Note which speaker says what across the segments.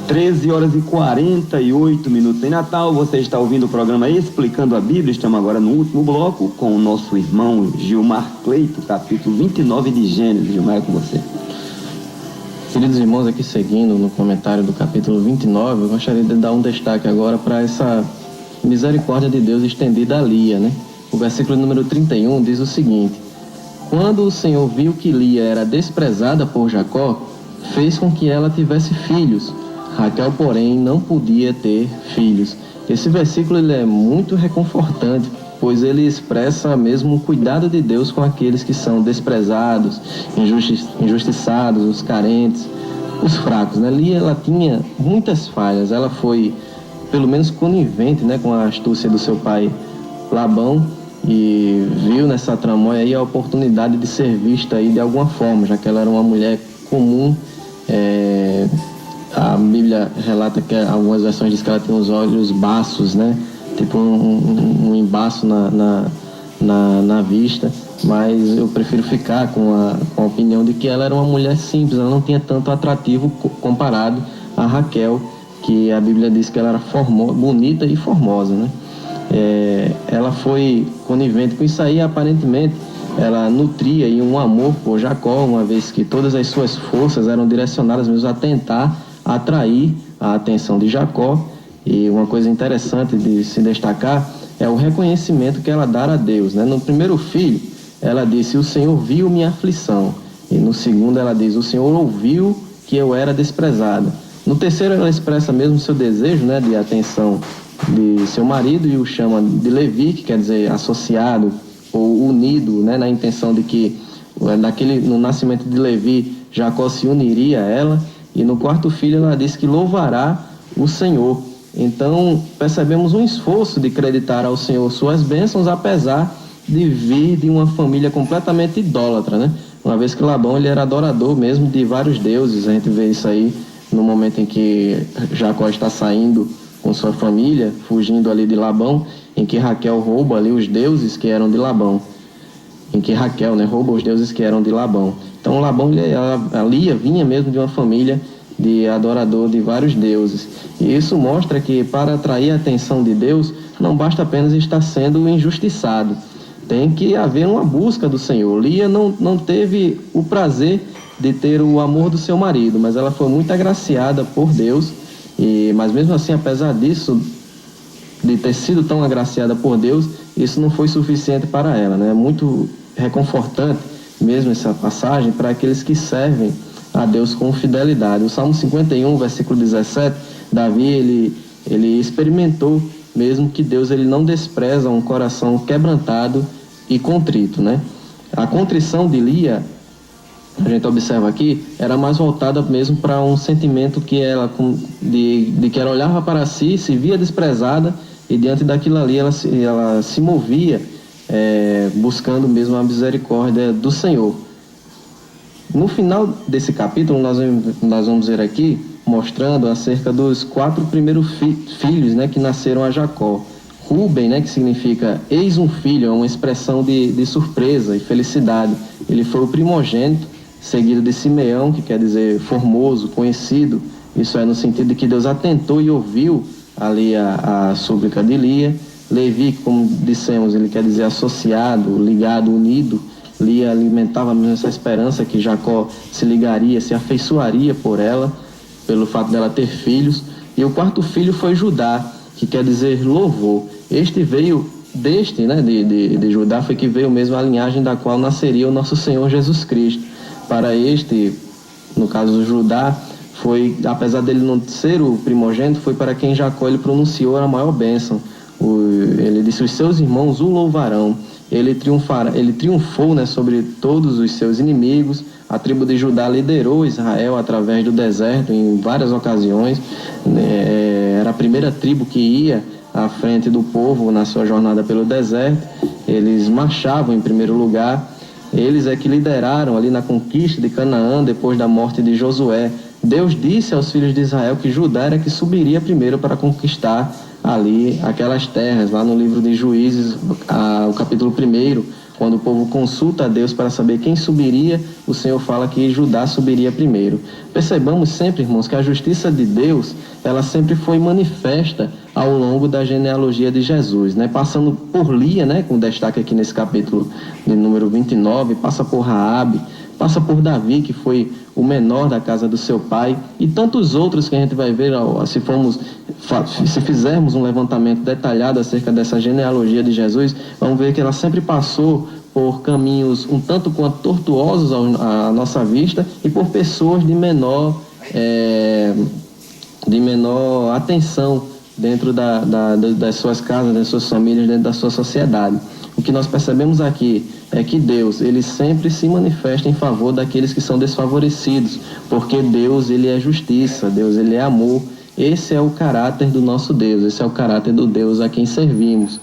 Speaker 1: 13h48 em Natal. Você está ouvindo o programa Explicando a Bíblia. Estamos agora no último bloco com o nosso irmão Gilmar Cleito, capítulo 29 de Gênesis. Gilmar, é com você.
Speaker 2: Queridos irmãos, aqui seguindo no comentário do capítulo 29, eu gostaria de dar um destaque agora para essa misericórdia de Deus estendida a Lia, né? O versículo número 31 diz o seguinte: quando o Senhor viu que Lia era desprezada por Jacó, fez com que ela tivesse filhos. Raquel, porém, não podia ter filhos. Esse versículo ele é muito reconfortante, pois ele expressa mesmo o cuidado de Deus com aqueles que são desprezados, injustiçados, os carentes, os fracos, né? Lia, ela tinha muitas falhas. Ela foi, pelo menos, conivente, né, com a astúcia do seu pai Labão, e viu nessa tramóia aí a oportunidade de ser vista aí de alguma forma, já que ela era uma mulher comum. A Bíblia relata que algumas versões diz que ela tem os olhos baços, né? Tipo um embaço na vista, mas eu prefiro ficar com a opinião de que ela era uma mulher simples, ela não tinha tanto atrativo comparado a Raquel, que a Bíblia diz que ela era bonita e formosa, né? Ela foi conivente com isso aí. Aparentemente ela nutria aí um amor por Jacó, uma vez que todas as suas forças eram direcionadas mesmo a tentar atrair a atenção de Jacó. E uma coisa interessante de se destacar é o reconhecimento que ela dá a Deus, né? No primeiro filho, ela disse: o Senhor viu minha aflição. E no segundo ela diz: o Senhor ouviu que eu era desprezada. No terceiro ela expressa mesmo seu desejo, né, de atenção de seu marido, e o chama de Levi, que quer dizer associado ou unido, né, na intenção de que no nascimento de Levi, Jacó se uniria a ela. E no quarto filho ela diz que louvará o Senhor. Então percebemos um esforço de acreditar ao Senhor suas bênçãos, apesar de vir de uma família completamente idólatra, né? Uma vez que Labão ele era adorador mesmo de vários deuses. A gente vê isso aí no momento em que Jacó está saindo com sua família, fugindo ali de Labão, em que Raquel rouba ali os deuses que eram de Labão. Em que Raquel, né, rouba os deuses que eram de Labão. Então Labão, a Lia vinha mesmo de uma família de adorador de vários deuses. E isso mostra que para atrair a atenção de Deus, não basta apenas estar sendo injustiçado. Tem que haver uma busca do Senhor. Lia não teve o prazer de ter o amor do seu marido, mas ela foi muito agraciada por Deus. Mas mesmo assim, apesar disso, de ter sido tão agraciada por Deus, isso não foi suficiente para ela, né? É muito reconfortante mesmo essa passagem para aqueles que servem a Deus com fidelidade. O Salmo 51, versículo 17, Davi ele experimentou mesmo que Deus ele não despreza um coração quebrantado e contrito, né? A contrição de Lia, a gente observa aqui, era mais voltada mesmo para um sentimento que ela de que ela olhava para si, se via desprezada, e diante daquilo ali ela se movia buscando mesmo a misericórdia do Senhor. No final desse capítulo nós vamos ver aqui mostrando acerca dos 4 primeiros filhos, né, que nasceram a Jacó. Ruben, né, que significa eis um filho, é uma expressão de surpresa e felicidade. Ele foi o primogênito, seguido de Simeão, que quer dizer formoso, conhecido. Isso é no sentido de que Deus atentou e ouviu ali a súplica de Lia. Levi, como dissemos, ele quer dizer associado, ligado, unido. Lia alimentava mesmo essa esperança que Jacó se ligaria, se afeiçoaria por ela, pelo fato dela ter filhos. E o quarto filho foi Judá, que quer dizer louvor. Este veio deste, né, de Judá, foi que veio mesmo a linhagem da qual nasceria o nosso Senhor Jesus Cristo. Para este, no caso do Judá, foi, apesar dele não ser o primogênito, foi para quem Jacó ele pronunciou a maior bênção. Ele disse: os seus irmãos o louvarão. Ele triunfou, né, sobre todos os seus inimigos. A tribo de Judá liderou Israel através do deserto em várias ocasiões. Era a primeira tribo que ia à frente do povo na sua jornada pelo deserto. Eles marchavam em primeiro lugar. Eles é que lideraram ali na conquista de Canaã depois da morte de Josué. Deus disse aos filhos de Israel que Judá era que subiria primeiro para conquistar ali aquelas terras. Lá no livro de Juízes, o capítulo 1, Quando o povo consulta a Deus para saber quem subiria, o Senhor fala que Judá subiria primeiro. Percebamos sempre, irmãos, que a justiça de Deus, ela sempre foi manifesta ao longo da genealogia de Jesus, né? Passando por Lia, né? Com destaque aqui nesse capítulo de número 29, passa por Raabe, passa por Davi, que foi o menor da casa do seu pai, e tantos outros que a gente vai ver se fizermos um levantamento detalhado acerca dessa genealogia de Jesus, vamos ver que ela sempre passou por caminhos um tanto quanto tortuosos à nossa vista e por pessoas de menor atenção dentro das suas casas, das suas famílias, dentro da sua sociedade. O que nós percebemos aqui é que Deus, ele sempre se manifesta em favor daqueles que são desfavorecidos, porque Deus, ele é justiça, Deus, ele é amor. Esse é o caráter do nosso Deus, esse é o caráter do Deus a quem servimos.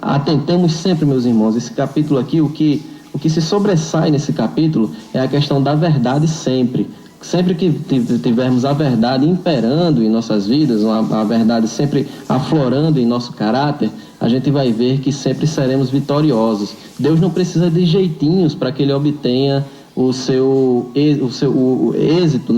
Speaker 2: Atentemos sempre, meus irmãos, esse capítulo aqui, o que se sobressai nesse capítulo é a questão da verdade sempre. Sempre que tivermos a verdade imperando em nossas vidas, a verdade sempre aflorando em nosso caráter, a gente vai ver que sempre seremos vitoriosos. Deus não precisa de jeitinhos para que ele obtenha o êxito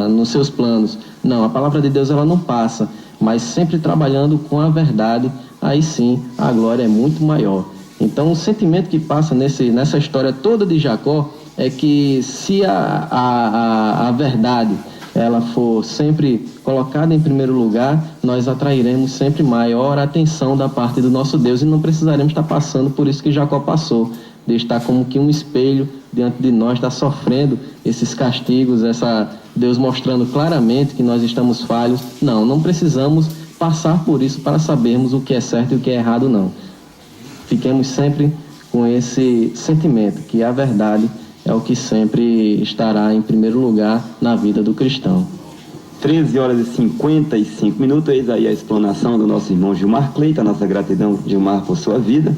Speaker 2: nos seus planos. Não, a palavra de Deus ela não passa, mas sempre trabalhando com a verdade, aí sim a glória é muito maior. Então o sentimento que passa nessa história toda de Jacó é que se a verdade ela for sempre colocada em primeiro lugar, nós atrairemos sempre maior atenção da parte do nosso Deus e não precisaremos estar passando por isso que Jacó passou, de estar como que um espelho diante de nós, estar sofrendo esses castigos, Deus mostrando claramente que nós estamos falhos. Não precisamos passar por isso para sabermos o que é certo e o que é errado, não. Fiquemos sempre com esse sentimento que a verdade é o que sempre estará em primeiro lugar na vida do cristão.
Speaker 1: 13h55, eis aí a explanação do nosso irmão Gilmar Cleito, a nossa gratidão, Gilmar, por sua vida.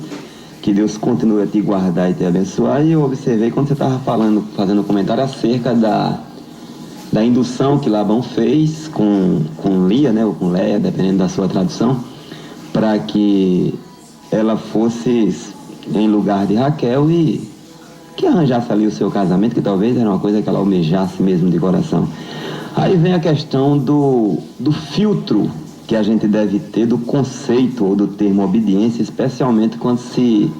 Speaker 1: Que Deus continue a te guardar e te abençoar. E eu observei quando você estava fazendo um comentário acerca da indução que Labão fez com Lia, né, ou com Leia, dependendo da sua tradução, para que ela fosse em lugar de Raquel e que arranjasse ali o seu casamento, que talvez era uma coisa que ela almejasse mesmo de coração. Aí vem a questão do filtro que a gente deve ter do conceito ou do termo obediência, especialmente quando se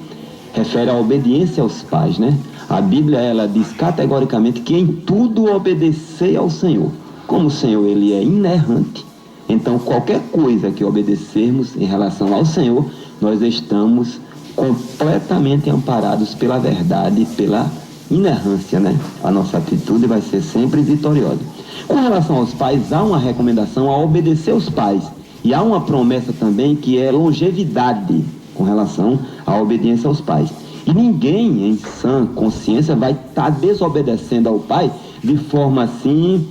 Speaker 1: refere à obediência aos pais, né? A Bíblia, ela diz categoricamente que em tudo obedecer ao Senhor. Como o Senhor, ele é inerrante, então qualquer coisa que obedecermos em relação ao Senhor, nós estamos completamente amparados pela verdade, pela inerrância, né? A nossa atitude vai ser sempre vitoriosa. Com relação aos pais, há uma recomendação a obedecer aos pais. E há uma promessa também que é longevidade com relação à obediência aos pais. E ninguém em sã consciência vai estar desobedecendo ao pai de forma assim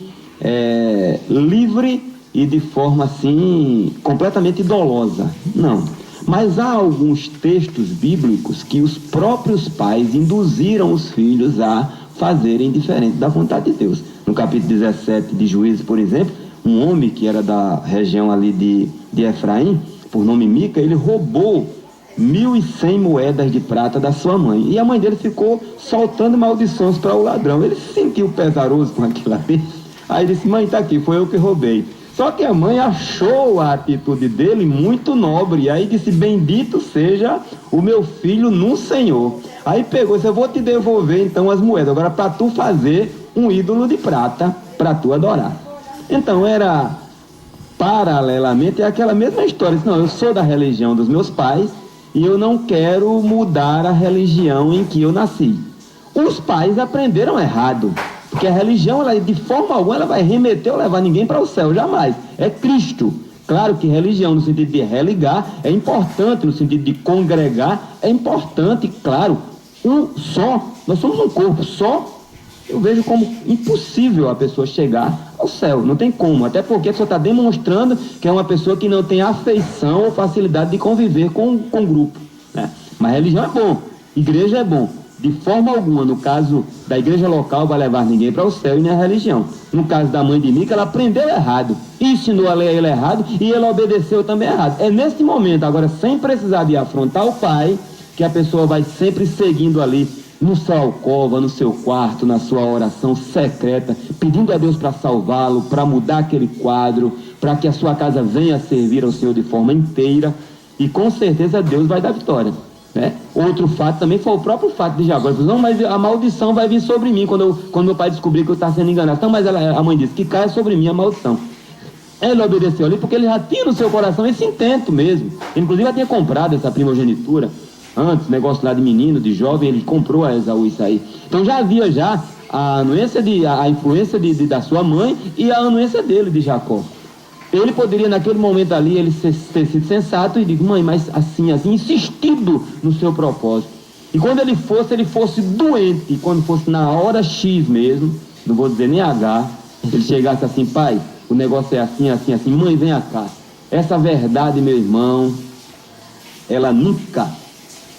Speaker 1: livre e de forma assim completamente dolosa. Não. Mas há alguns textos bíblicos que os próprios pais induziram os filhos a fazerem diferente da vontade de Deus. No capítulo 17 de Juízes, por exemplo, um homem que era da região ali de Efraim, por nome Mica, ele roubou 1.100 moedas de prata da sua mãe. E a mãe dele ficou soltando maldições para o ladrão. Ele se sentiu pesaroso com aquilo ali. Aí disse: mãe, tá aqui, foi eu que roubei. Só que a mãe achou a atitude dele muito nobre. E aí disse: bendito seja o meu filho no Senhor. Aí pegou e disse: eu vou te devolver então as moedas. Agora para tu fazer um ídolo de prata para tu adorar. Então era paralelamente aquela mesma história. Disse: não, eu sou da religião dos meus pais e eu não quero mudar a religião em que eu nasci. Os pais aprenderam errado, porque a religião, ela, de forma alguma, ela vai remeter ou levar ninguém para o céu, jamais. É Cristo. Claro que religião, no sentido de religar, é importante, no sentido de congregar, é importante, claro. Nós somos um corpo só. Eu vejo como impossível a pessoa chegar ao céu, não tem como, até porque a pessoa está demonstrando que é uma pessoa que não tem afeição ou facilidade de conviver com o grupo, né? Mas religião é bom, igreja é bom, de forma alguma, no caso da igreja local, vai levar ninguém para o céu e nem a religião. No caso da mãe de Mica, ela aprendeu errado, ensinou a ler ele errado e ele obedeceu também errado. É nesse momento, agora sem precisar de afrontar o pai, que a pessoa vai sempre seguindo ali no sua alcova, no seu quarto, na sua oração secreta, pedindo a Deus para salvá-lo, para mudar aquele quadro, para que a sua casa venha a servir ao Senhor de forma inteira, e com certeza Deus vai dar vitória, né? Outro fato também foi o próprio fato de Jacó. Ele falou: não, mas a maldição vai vir sobre mim quando meu pai descobrir que eu estava sendo enganado. Então, mas a mãe disse: que caia sobre mim a maldição. Ele obedeceu ali porque ele já tinha no seu coração esse intento mesmo. Ele, inclusive, já tinha comprado essa primogenitura antes, negócio lá de menino, de jovem, ele comprou a Esaú isso aí. Então já havia já a influência da sua mãe e a anuência dele, de Jacó. Ele poderia naquele momento ali ele ter sido sensato e dizer: mãe, mas assim, insistido no seu propósito. E quando ele fosse doente, e quando fosse na hora X mesmo, não vou dizer nem H, ele chegasse assim: pai, o negócio é assim, assim, assim, mãe, vem cá. Essa verdade, meu irmão, ela nunca...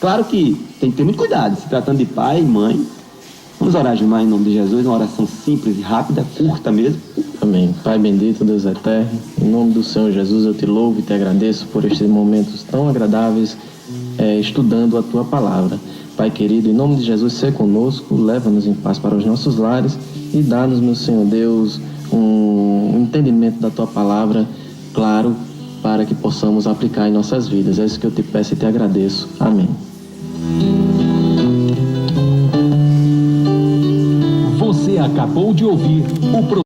Speaker 1: Claro que tem que ter muito cuidado, se tratando de pai e mãe. Vamos orar, Gilmar, em nome de Jesus, uma oração simples e rápida, curta mesmo.
Speaker 2: Amém. Pai bendito, Deus eterno, em nome do Senhor Jesus, eu te louvo e te agradeço por estes momentos tão agradáveis, estudando a tua palavra. Pai querido, em nome de Jesus, seja conosco, leva-nos em paz para os nossos lares e dá-nos, meu Senhor Deus, um entendimento da tua palavra, claro, para que possamos aplicar em nossas vidas. É isso que eu te peço e te agradeço. Amém.
Speaker 3: Você acabou de ouvir o